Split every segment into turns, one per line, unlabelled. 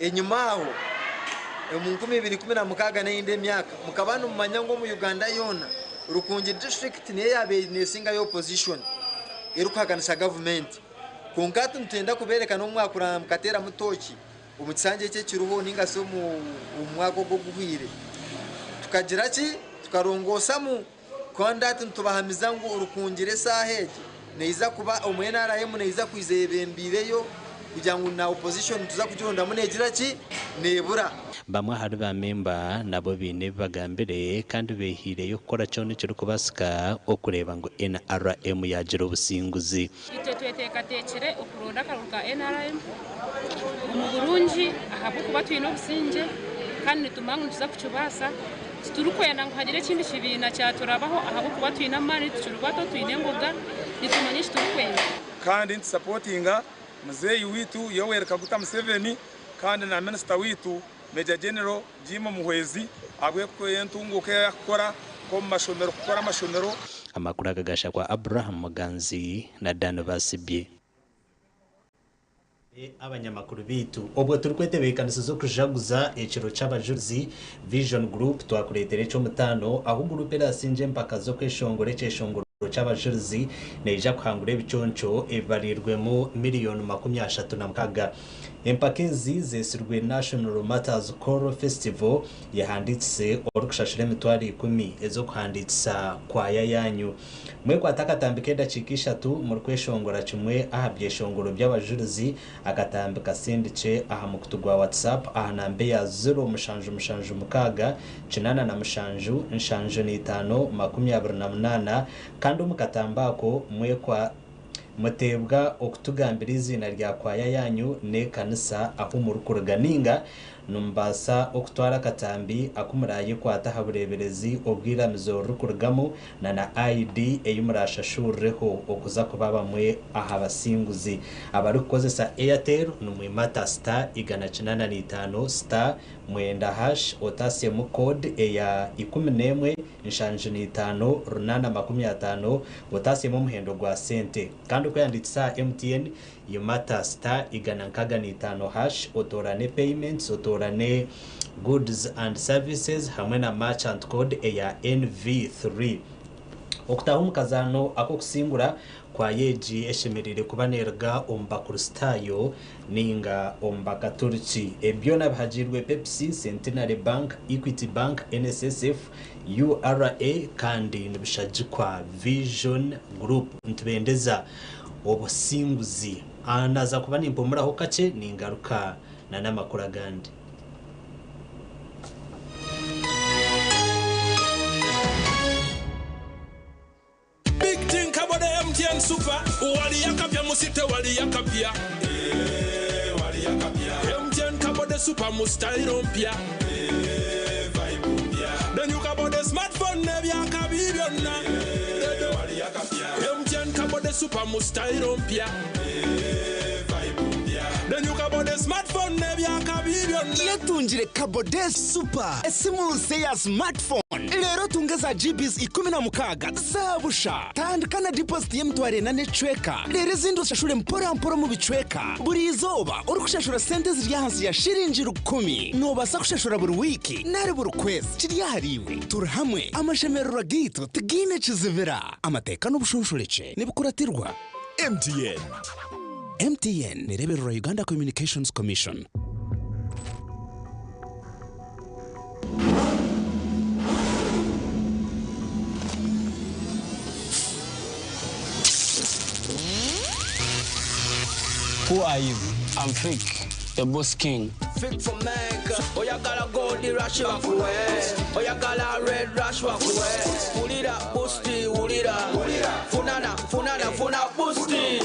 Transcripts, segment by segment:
enyuma aho mu 2016 n'inde myaka mukabana mu manyango mu Uganda yona Rukungi district niye yabenesinga yo opposition irukaganisha government kunkatu ntenda kubereka no mwaka uramukatera mutoki umusange cye kiruho ningaso mu mwaka go guhire tukagira ki tukarongosa mu kondati ntubahamiza ngo urukungire saheje neiza kuba umwenara yemu neiza kwizebembireyo kugira ngo na opposition tuza kugironda munegira ki nebura
bamwe hari ba member nabo bine bagambire kandi behire yo gukora cyone cyo kubasika okureba ngo NRM yagira ubusinguzi
ite twetekatekere okuronda karuka NRM mu Burundi ahabu kuba twino businje kandi tumangu tuza kucubasa turukwenda ngo hagire kindi kibina cyaturabaho ahabu kuba twina mari tucurubato twine ngoga nitumanyisha turukwenda
kandi supportinga muzeyi witu Yoweri Kaguta Museveni kandi na minister witu Major General Jimo Muhwezi agwe ko yentunguke yakora ko mashomero gukora amashomero
amakuru agagasha kwa Abraham Muganzi na Dan Basibye abanyamakuru bitu obwo turkwetebe kanisa zo kujaguza ekiro c'abajuzi Vision Group twakuretere cyo mutano aho groupe rasinje mpaka zo kweshongore cyeshongoro c'abajuzi neja kuhangura ibiconco evarirwemo miliyoni 36 empakezi zesirwe National Matters Choral Festival yahanditse orukushashire mitwari 10 ezo kuhanditsa kwaya yanyu mwe kwatakatambike dacikisha tu mu kweshongora kimwe ahabye shongoro by'abajuzi akatambika sindice aha mu kutugwa WhatsApp aha nambe ya 0 mushanju mukaga cinana na mushanju nshanju ni 528 kandi umukatambako mwe kwa mutebwa okutugambira izina rya kwaya yanyu ne kanisa aho mu rukuruganinga numbasa okutwara katambi akumuraye kwata habureberezi obwiramizo rukurugamo na ID eyumurashashureho okuza kubaba mwe aha basinguzi abarukozesa Airtel numwimata star igana 95 star mwenda hash otasiye mu code eya 11 nshanju ni 5 runana 50 otasiye mu muhendo gwa sente kandi uko yanditsa MTN yumata star igana nkaga ni 5 hash otorane payments otorane goods and services hamwe na merchant code eya NV3 okutaho mukazano ako kusingura kwa yeji eshemerere kubanerga ombakurustayo ninga ombakaturchi ebyo nabhajirwe Pepsi Centenary Bank Equity Bank NSSF URA kandi nibishajikwa Vision Group ntubendeza obusinguzi anaza kuba nimpomura ho kace ningaruka na namakuru agandi
MTN Super wali yakapya musite wali yakapya MTN kabode super mustairo mpya vibe mpya then you kabode smartphone ne byakabibyonna wali yakapya MTN kabode super mustairo mpya vibe mpya then you kabode smartphone ne byakabibyonna
yatungire kabode super esimu ya smartphone lero tungeza GBs 16 zabusha tandikana deposit y'emtware na necweka lero zindo shashure mpora mu bicweka buri izoba uri kushashura sente ziri hansi ya shiringi 10 nobasa kushashura buri wiki nare buri kwezi kiri yahariwe turhamwe amashemerura gito tigine kizivira amateka n'ubushunshurece nibukuratirwa MTN nireberura Uganda Communications Commission.
Who are you? I'm Fake, the boss king.
Fake from Mecca. Oh, you got a gold rush walk away. Oh, you got a red rush walk away. Ulira, boosty, ulira. Funana, boosty.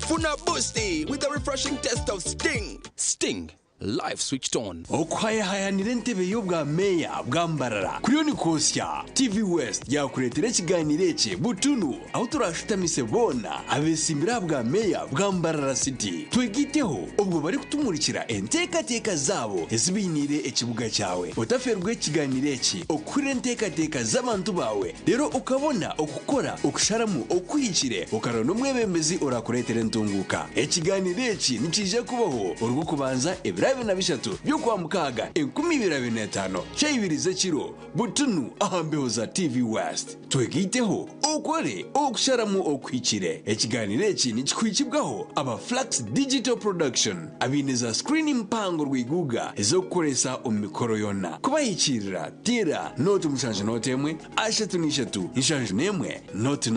Funa boosty with a refreshing taste of Sting.
Sting. Live switched on. Okwaya hayanire ntebe y'ubwa meya bwambarara. Kuriyo ni kosya. TV West yakuretera kiganire cye butunu. Aho turashutamise bona abesimbira bwa meya bwambarara city. Twegiteho ubwo bari kutumurikira enteka zabo ezibinire ekibuga cyawe. Utaferwe kiganire cye okure enteka z'abantu bawe. Rero ukabona okukora okusharamu okwihikire ukarona umwebembezi urakuretera ntunguka. Ekiganire cye nikije kubaho urwo kubanza ebira 23 byo kwa mukaga 2025 cyayibirize kiro butunu ahambeho za TV West twegiteho okore okusharamu okwikire ekiganiro eki nikikwikibwaho aba Flax Digital Production abineza screen mpango rwiguga ezokukoresa omikoro yona kubayikirira tira note mushanje note emwe ashatu nishatu inshanje nemwe note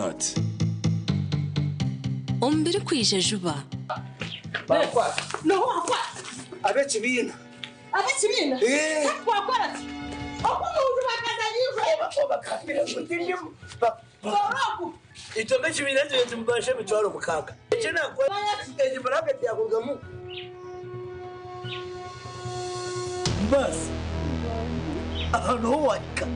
ombere kwije juba
bakwa no wakwa abekibina wakora okumuntu bakaza bakapira mutindi boroku ito bekibina cyo tumbashe bitwaro mukaga icyo nakora eje baraka yakugamu bas ahantu waka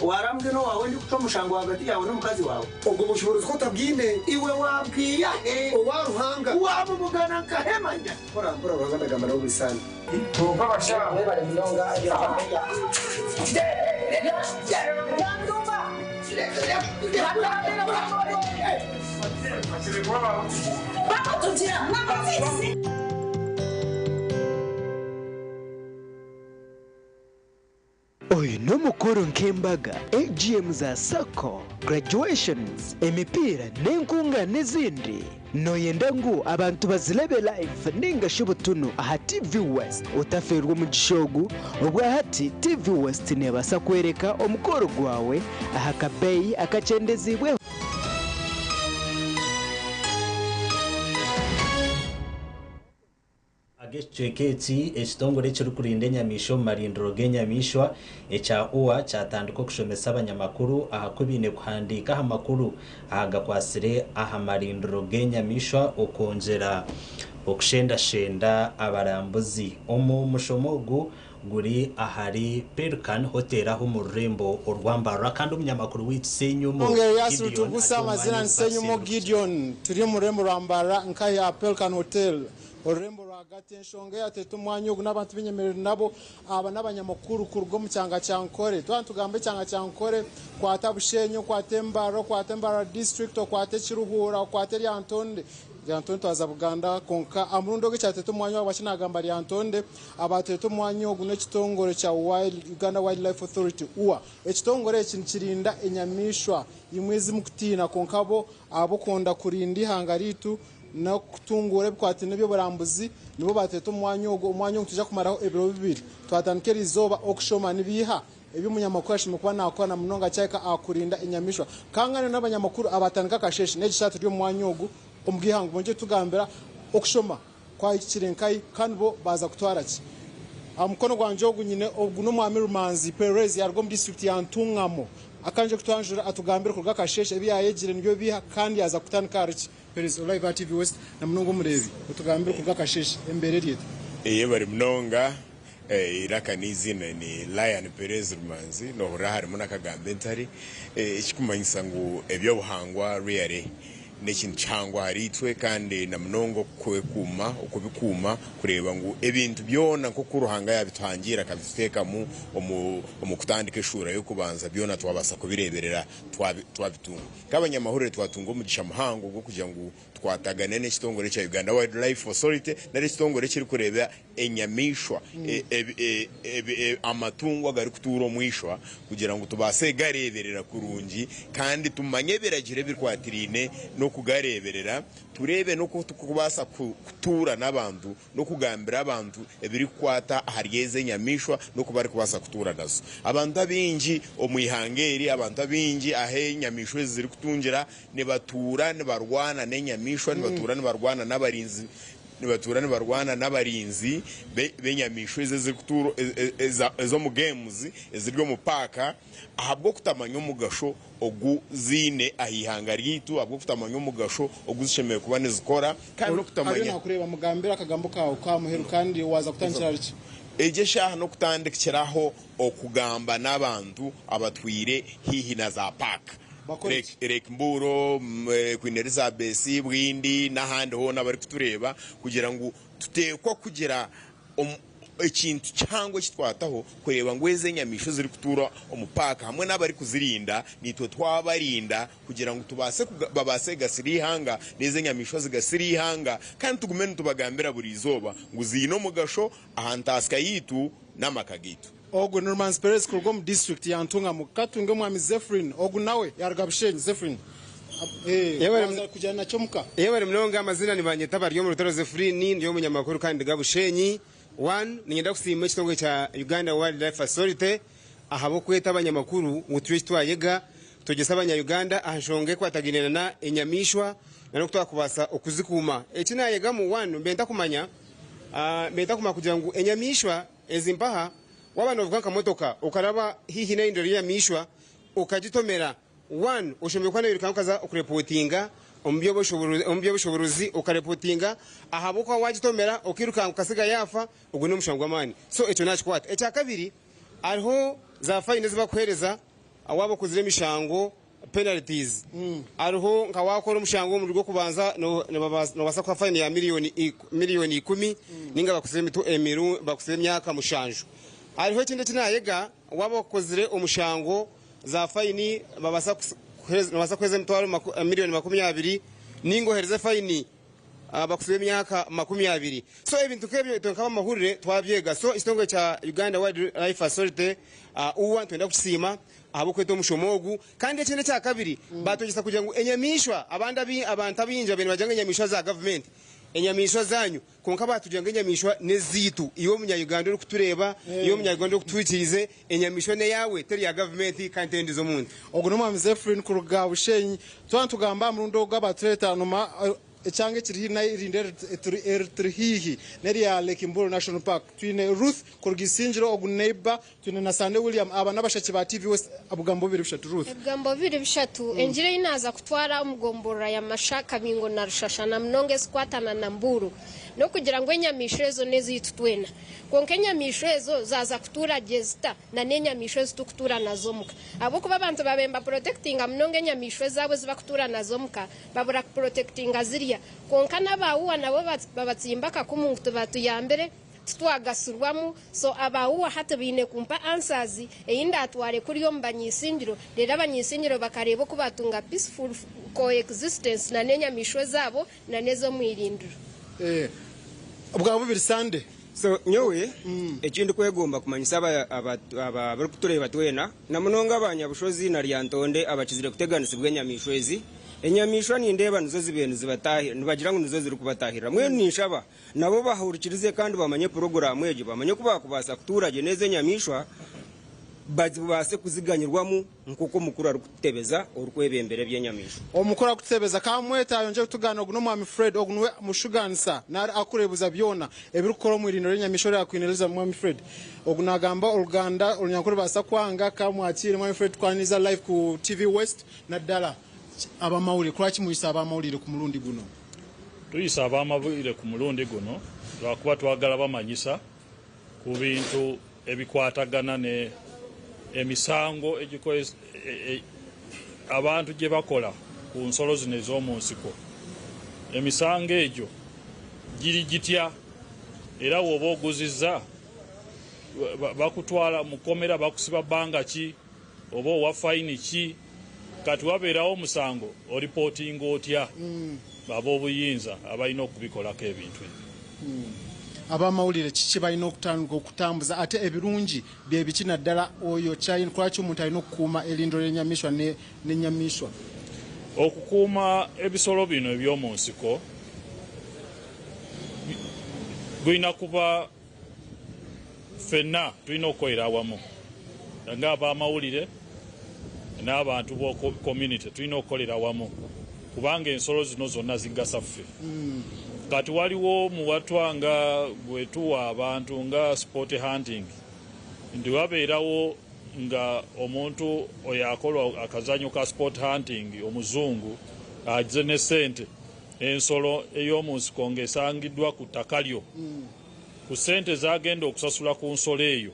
warambwe no wawe ndi kuca mushango hagati yawe n'umukazi wawe ubwo bushobozi ko tabwine iwe wabwiya waruhanga wamugana nkahemanya kora uraganda gamara ubisani tuva bashaka bari minonga ya
oyu n'umukuru nk'embaga AGM za sako graduations emipira n'enkunga n'izindi noyenda ngu abantu bazilebe live ningashe butunu aha TV West utaferwa mu gishogu ubwa hati TV West nebasa kwereka omukoro gwawe aha kabeyi akacendezibwe
agecheketi ekitongole kirukurinda enyamisho mu marindiro g'enyamishwa ekya uwa cyatandika okushomesa abanyamakuru ahakubine kuhandika aha makuru ahagakwasire aha marindiro g'enyamishwa okonjera okushendashenda abarambuzi omu mushomo ogu guri ahari Pelican Hotel aho mu rurembo orwambara kandi umunyamakuru w'Isenyumo
Ongera yasutubusa amazina Nsenyumo Gideon turi mu rurembo rwambara nka ya Pelican Hotel orembo rwagati enshonga yatetu umwanya ugu n'abantu binyemerera nabo aba n'abanyamakuru ku rugo mu cyanga cyankore tugambe cyanga cyankore kwata Bushenyo kwata Mbaro district kwata Kiruhura kwata Lyantonde twaza Buganda konka amurundo gicyatetu umwanya w'abashinagamba Lyantonde abatetu umwanya ugu n'ekitongore cya Uganda Wildlife Authority uwa ekitongore kirinda enyamishwa imwezi mukutina konka abo konda kurindi hangaritu no kutungura bikwati n'ibyo burambuzi nibo bateta umwanya tujya kumaraho ebiro bibiri twatankera izoba okushoma nibiha ebyo munyamakuru ashimwe kuba nakora munonga cyaka akurinda inyamishwa kangane n'abanyamakuru abatandika kasheshi n'egishatu ryo mwanya ogu ombwihango bonje tugambira okushoma kwa ikirenkai kandi bo baza kutwara ki amukono gwanje ogu nyine ogu no mwami Rumanzi Perez yarwo mu district ya Ntungamo akanje kutwanjura atugambira ku gakasheshe byayegire nibyo biha kandi yaza kutanika ariki Perez live at TV West na munongo murevi utugambira ku gakasheshe embere ryetu
bari munonga iraka n'izina ni Lion Perez Rumanzi no harimo nakagambe ntari ikikumanyisa ngo ebyo buhangwa reale nekintu cyangwa haritwe kandi na munongo kwekuma ukubikuma kureba ngo ebintu byona nko kuruhanga yabitwangira kabiteka mu kutandika ishura yo kubanza byona twabasa kubireberera twabitunga kabanyamahurire twatunga mu gishamuhango bwo kugira ngo twatagane n'ekitongore cya Uganda Wildlife Authority n'ekitongore kiri kureba enyamishwa amatungo gari kuturo mwishwa kugira ngo tubase gareberera kurungi kandi tumanye biragire birwatirine no kugareberera turebe no kubasa kutura n'abantu no kugambira abantu ebiri kwata hariyeze nyamishwa no kubari kubasa kutura nazo abantu abinji omuyihangeri abantu abinji ahe nyamishwe ziri kutungira ne batura ne barwana n'enyamishwa ne batura ne barwana n'abarinzi nibatura nibarwana n'abarinzi benyamishwe zeze kuturo ezo mu games eziryo mu paka ahabwo kutamanya umugasho ogu zine ahihanga ryitu abwo kutamanya umugasho oguzishemeye kuba nezikora kandi no kutamanya
ari nakureba mugambira akagambo kawo kamuheru kandi waza kutankira ariki
ejesha no kutandikiraho okugamba n'abantu abatwire hihi na za paka Erek Mburo Queen Elizabeth Bwindi n'ahandi ho nabari kutureba kugira ngo tutekwa kugira ikintu cyangwa kitwataho kureba ngo eze nyamisho ziri kutura umupaka hamwe n'abari kuzirinda nitwe twabarinda kugira ngo tubase babase gasiri ihanga neze nyamisho zigasiri ihanga kandi tugume ntubagambira buri izoba ngo zino mugasho ahantaska yitu n'amakagitu
ogu Norman Perez kurgo mu district ya Ntunga mu katunge mwami Zefrin ogu nawe yaragabishenye Zefrin
yewe kujana chomuka yewe mlonga amazina ni banyeta baryo mu rutaro Zefrin ndiyo munyamakuru kandi gabushenyi 1 ningenda kusima kitongwe cha Uganda Wildlife Authority ahabo kweta abanyamakuru mutwe twayega tugesa abanya Uganda ahashonge kwataginena enyamishwa nano kutwakubasa okuzikuma ekina yega mu 1 mbenta kumanya kugira ngo enyamishwa ezimpaha wabana uvuga motoka ukaraba hihi na indori ya mishwa ukajitomera 1 ushomekwana yirikamukaza ukureportinga ombyo bushoboruzi ukareportinga ahabuka wajitomera ukiruka ukasiga yafa ubwo no mushangwa mani so echo nachikwata echa kabiri ariho za fine ziba kwereza awabo kuzire mishango penalties ariho nka wakora umushango mu rugo kubanza no basa kwa fine ya miliyoni 10 ninga bakusire mitu emiru bakusire myaka mushanjo ariho kinde kinayega wabo kozire umushango za fine babasa kweze mtwaro miliyoni 20 ningo hereze fine bakusire myaka 20 so ibintu kebyo tonkaba mahurire twabyega so istongo cha Uganda Wildlife Authority uwa twenda kusima abo kweto mushomogu kandi kinde cya kabiri batogisa kugira ngo enyamishwa abantu abinja bene bajanga enyamishwa za government enyamishwa zanyu konka batujanga enyamishwa nezitu iyo munya Uganda uri kutureba iyo munya Uganda uri kutwikirize enyamishwa ne yawe teri ya government kandi ndizo muntu
ogo no mwami Zefrin kuruga bushenyi twantugamba mu ndo gabatreta noma echange kiri na irinde eritrihihi neri ya Lake Mburu National Park twine Ruth kurugisinjiro ogu neighbor twine na Sande William aba nabashaki ba TV West abugambo biri bishatu Ruth
abugambo biri bishatu enjire inaza kutwara umugombora ya mashaka bingo na rushasha na mnonge squatana na Mburu no kugira ngo enyamishezo nezitu twena konke enyamishezo zaza kutura jesta na nenyamishezo tukutura nazomuka abo kuba abantu babemba protecting mnonge enyamishwe zabo ziba kutura nazomuka babura protecting aziriya konka nabawuwa nabo babatsimbaka kumuntu batuyambere twagasirwamu so abawuwa hata bine kumpa answers eyinda atware kuri yo mbanyisingiro rero abanyisingiro bakareba ko batunga peaceful coexistence na nenyamishwe zabo na nezo mwirindiro
ubwabo biri Sande
so nyowe ekindi kwegomba kumanyisa aba bari kutureba twena na munonga abanyabushozi na lyantonde abakizire kuteganisibwa enyamishwezi enyamishwa nindeba nizo zibene zibatahira nibagira ngo nizo ziri kubatahira mwe nishaba nabo bahurikirize kandi bamanye program eje bamanye kubakubasa kuturage neze enyamishwa bazibase kuziganyirwamo nkuko mukuru ari kutebeza urukwebembere by'enyamishwa
omukuru akutebeza kamweta yonje kutugana no mwami Fred ogunwe mushuganisa na akurebuza byona ebirukoro mu irindiro y'enyamishwa yakwinereza mwami Fred ogunagamba uruganda urunyakuru basa kwanga kamwakire mwami Fred twaniza live ku TV West na dala abamawulire kwaki muyisa abamawulire ku mulundi guno
tuyisa abamawulire ku mulundi guno lwakuba twagala bamanyisa ku bintu ebikwatagana ne emisango egikoze abantu gye bakola ku nsolo zino ez'omu nsiko emisango egyo giri gitya era woba oguzizza bakutwala mukomera bakusiba bbanga ki oba owa fayini ki kati wabeerawo omusango oripotinga otya baba obuyinza abalina okubikolako ebintu
abamawulire kiki balina okutambuza ate ebirungi byebiki naddala oyo kyayina kwaki omuntu alina okukuuma erindiro ly'enyamishwa n'enyamishwa
okukuuma ebisolo bino eby'omu nsiko gulina kuba ffenna tulina okukolera awamu ng'abamawulire n'abantu bo community tulina okukolera awamu kubanga ensolo zino zonna zigasa ffe kati waliwo muwatwanga bwetuwa abantu nga sport hunting ndi wabeerawo nga omuntu oyo akola akazanyo ka sport hunting omuzungu agize ne sente ensolo ey'omu nsiko ng'esangiddwa ku ttaka lyo ku sente zagenda okusasula ku nsolo eyo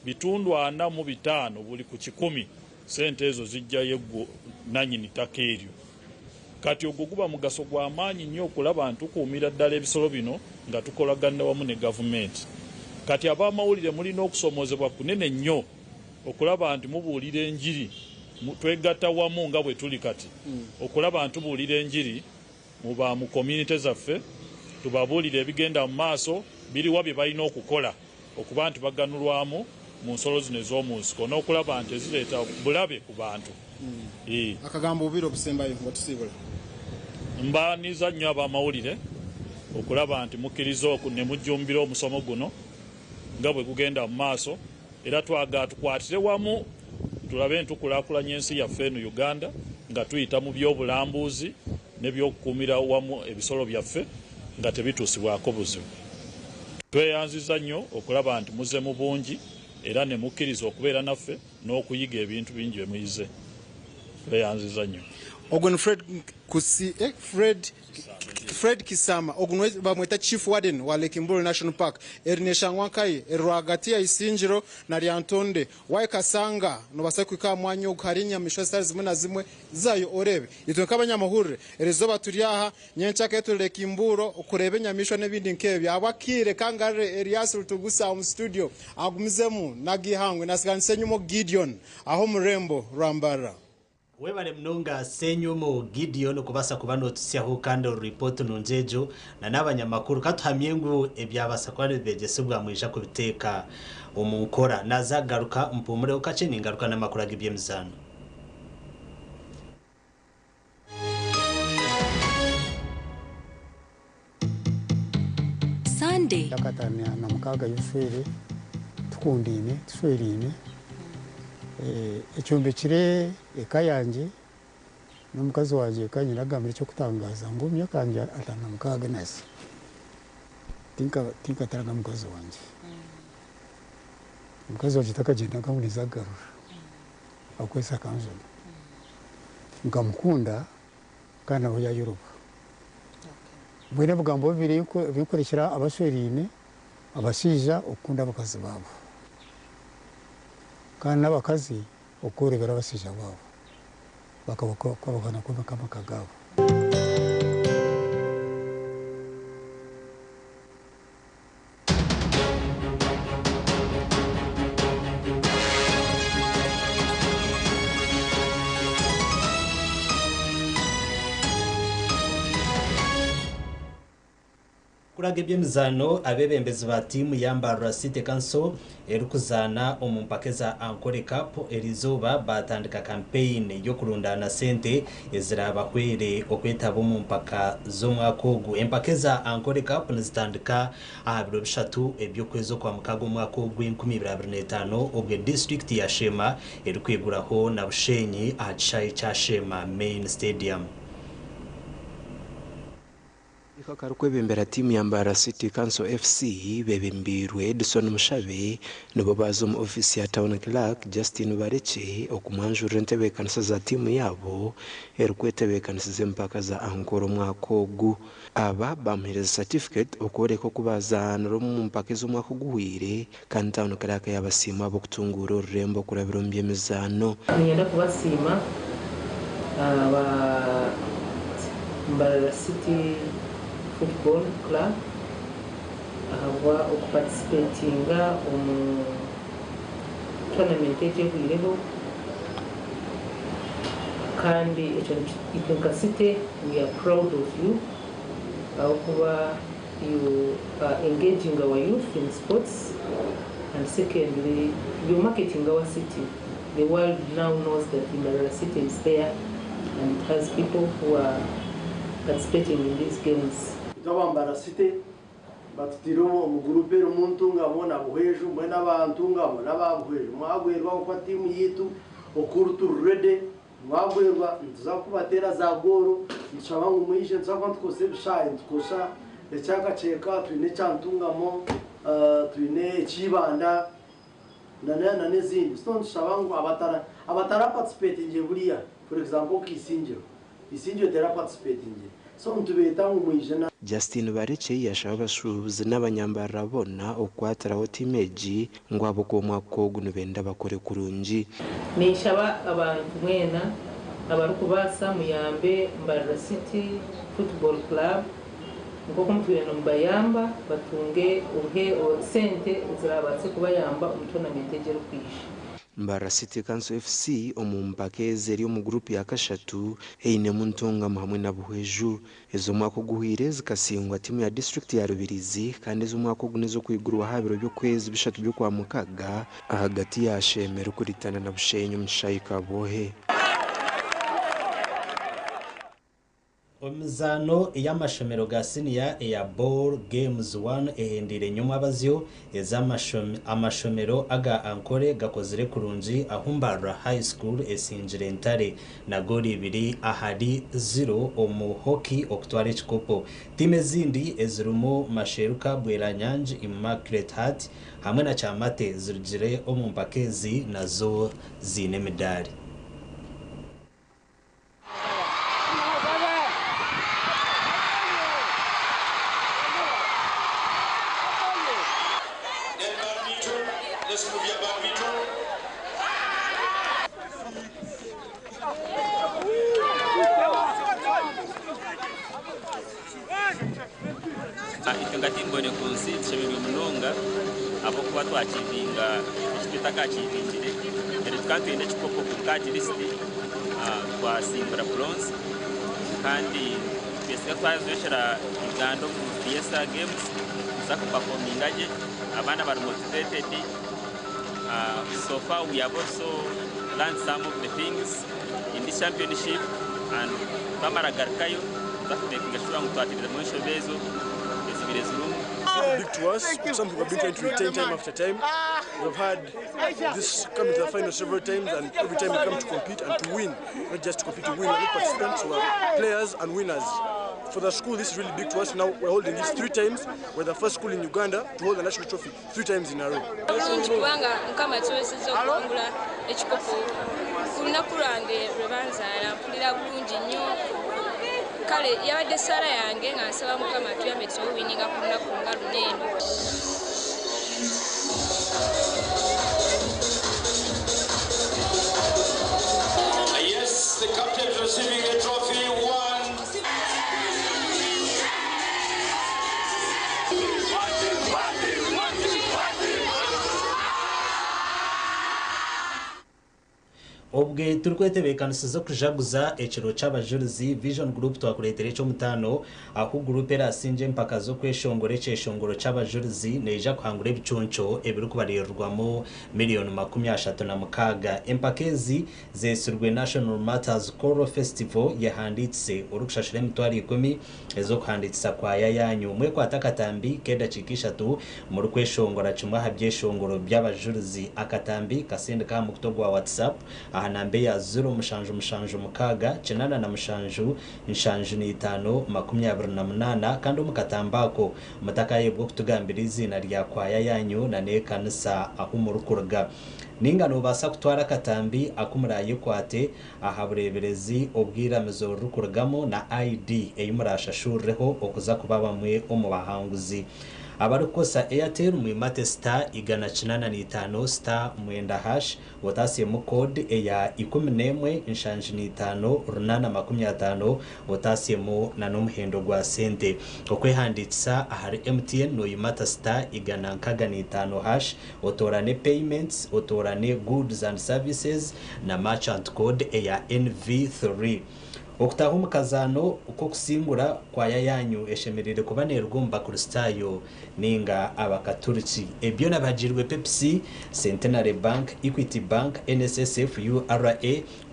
bitundu 45 buli ku 100 sente ezo zijjayo nanyini ttaka eryo kati ogwo guba mugaso gw'amaanyi nnyo okulaba ntukuumira ddala ebisolo bino nga tukolagana wamu ne gavumenti kati abamawulire mulina okusomozebwa kunene nnyo okulaba nti mubuulira enjiri twegatta wamu nga bwe tuli kati okulaba nti tubuulira enjiri muba mu community zaffe tubabuulire ebigenda mu maaso biriwa bye balina okukola okuba nti baganulwamu mu nsolo zino ez'omunsiko n'okulaba nti ezireeta bulabe ku bantu.
Akagambo obubiri obusembayo nga tusibula.
Mbaaniza nnyo abamawulire okulaba nti mukkiriza ne mujjumbira omusomo guno nga bwe gugenda mu maaso era twagala tukwatire wamu tulabe ntukulaakulanya ensi yaffe eno Uganda nga tuyita mu by'obulambuuzi n'ebyokukuumira wamu ebisolo byaffe nga tebituusibwako buzibu. Tweyanziza nnyo okulaba nti muze mu bungi era ne mukkiriza okubeera naffe n'okuyiga ebintu bingi bye muyize. Tweyanziza nnyo.
Ogun Fred Kisama ogun bamweta Chief Warden wa Lekimbulu National Park erinesha nwankai erwagati ya Isinjiro na Lyantonde waikasanga no basakwika mwanyo ukarinya mishwa zimwe na zimwe zayo orebe itwe kabanyamahurire erizoba turiaha nyencha ketu Lekimburu okurebe nyamishwa nebindi nkebya abakire kangare Elias Rutugusa mu studio agumizemu nagihangwe nasiganise nyumo Gideon aho murembo Rwambara.
Webale mnonga senyumo Gideon kubasa kubano tusiaho kandi report nunjejo na n'abanyamakuru katuhamyengu ebyabasa kwari begesebwa mwisha kubiteka umunkora nazagaruka mpumure ukace ningaruka n'amakuru agibyemzano.
Sunday
yakatanya na mukaga yufere tukundine tuswerine ecyombe kire ekayanje n'umukazi waje kanyiragamira cyo kutangaza ngo myakanje atanga mukaga nasi tinka taraga mukazi wanje mukazi waje takagenda kamuniza garura akwesa kanzo ngamukunda kana hoya Europe mwene bugambo bibiri bikoreshera abashwerine abashija okunda bakazi babo kandi n'abakazi okuregera abasija babo bakabakana kuba kamakagabo.
Kurage byemzano abebembezi ba timu yambara City Council erukuzana omumpakeza Ankole Cup erizoba batandika campaign yo kurundana sente eziraba kwere okwetaba mu mpaka zo mwakogu empakeza Ankole Cup nizitandika abiro bishatu ebyo kwezo kwa mukago mwakogu 2025 obwe district ya Shema erukweguraho na Bushenyi achayi cha Shema Main Stadium.
Karukwebembera timu yambara City Council FC bebimbirwe Edison Mushabe nibo bazo mu office ya Town Clerk Justin Bareche okumwanjura ntebe kanisa za timu yabo erukwetebe kanisa mpaka za Ankoro mwakogu aba bamhereza certificate okoreko kubaza no mu mpaka zo mwakoguhire kandi Town Clerk yabasima abo kutungura urembo kurabiro mbyemezano
nyenda kubasima aba Mbara City Football Club ahabwa okuparticipatinga omu tournament ejeguireho kandi Itunka City we are proud of you kuba you are engaging our youth in sports and secondly you marketing our city. The world now knows that Imbara City is there and it has people who are participating in these games.
Bambara City batutiro mu groupe rumuntu ngamo na buheju mwe n'abantu ngamo n'ababuheju mwagwerwa ko timu yitu okuru turede mwagwerwa nzakubatera za goro nshabangu umuyishe nzakwant kose bishaye tukosha ecyaka cheka twine cyantungamo twine chibanda na nezindi stone shabangu abatara participating buriya for example Isinjiro tera participating so ntubeta umuyijana.
Justin Bareche yashaba abashubuzi n'abanyambara bona okwataraho timeji ngo abo ko mwakogu nubenda bakore kurungi
nishaba abantu mwena abarukubasa muyambe Mbara City Football Club ngo kumutwira mbayamba batunge sente zirabatse kubayamba umutonament egero kwisha
Mbara City Council FC omumpakeze eri omu group ya kashatu eine muntungamo hamwe na buhweju ezo mwaka guhire zikasingwa timu ya district ya Rubirizi kandi ezo mwaka gunezo kwigurwa habiro byo kwezi bishatu byo kwa mukaga hagati ya Shemero kuritana na Bushenyi Mushayika Bohe.
Omizano y'amashomero ga senior ya Ball Games 1 ehendire nyuma abazyo amashomero aga ankore gakozere kurunji ahumbara high school esinjire ntare na goli 2 ahadi 0 omu hockey oktware chikopo time zindi ezirumo Masheruka Bweranyanji Immaculate Heart hamwe na Chamate zirugire omu mpakezi nazo zine medali.
Ngatimbone kunsi tshemelo munonga abo kuba twachivinga chipita kachivingire eri tukatwende chikopo kukati list kwa simbra bronze kandi twese twazweshera igando mu Fiesta Games zako performingaje abana bari motivated so far we have also learned some of the things in this championship and kamara garkayo zakutekinga shura mutwatiriza mu shobezo.
Big to us, something we've been trying to retain time after time. We've had this come to the final several times, and every time we come to compete and to win, not just to compete, to win. We're participants, we're players and winners. For the school, this is really big to us. Now we're holding this 3 times. We're the first school in Uganda to hold the national trophy 3 times in a row.
Kale yabadde sala yange nga nsaba Mukama tuyambe tuwininga ku lunaku nga lunene.
Yes, the captain is receiving a trophy.
Obwe turikwetebekanisiza kujaguza ekiro cy'abajurizi Vision Group twakuretere cyo mutano aho group erasinje mpaka zo kweshongore cyeshongoro cy'abajurizi neja kuhangura ebiconco ebiri kubarirwamo miliyoni 36 empakezi zesurwe National Matters Choral Festival yahanditse urukushashire mitwari 10 ezo kuhanditsa kwa yayanyu mwe kwatakatambi keda chikishatu muri kweshongora cyumwa habyeshongoro by'abajurizi akatambi kasende ka mukutogwa WhatsApp ahanambe ya 0 chenana na mushanju nshanju ni 528 kandi umukatambako mutakaye bwo kutugambira izina rya kwaya yanyu na nekanisa ahumurukurga ningano basa kutwara katambi akumuraye kwate ahabureberezi obwira mezo rukurgamo na ID eyumurashashureho okuza kuba bamwe omubahanguzi abarukosa Airtel mwimate star igana chinana ni 5 star mwenda hash wotasiye mu code eya 11 inshanji ni 5 runana 15 wotasiye mu na n'umuhendo gwa sente okwehanditsa ahari MTN no yimata star igana nkaga ni 5 hash otorane payments otorane goods and services na merchant code eya NV3 okutaho mukazano uko kusingura kwa yayanyu eshemerere kubanerwa mbakuristayo ninga abakaturiki ebyo nabajirwe Pepsi Centenary Bank Equity Bank NSSF URA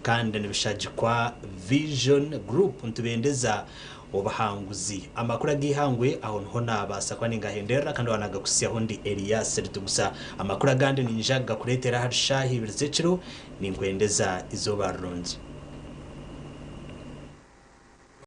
kandi nibishajikwa Vision Group ntubendeza obahanguzi amakuru agihangwe aho nho nabasa kwa ningahendera kandi wanagakusiyaho ndi Elias Ritugusa amakuru agande ninjaga kuretera harishahi birzeciro ningwendeza izoba ronje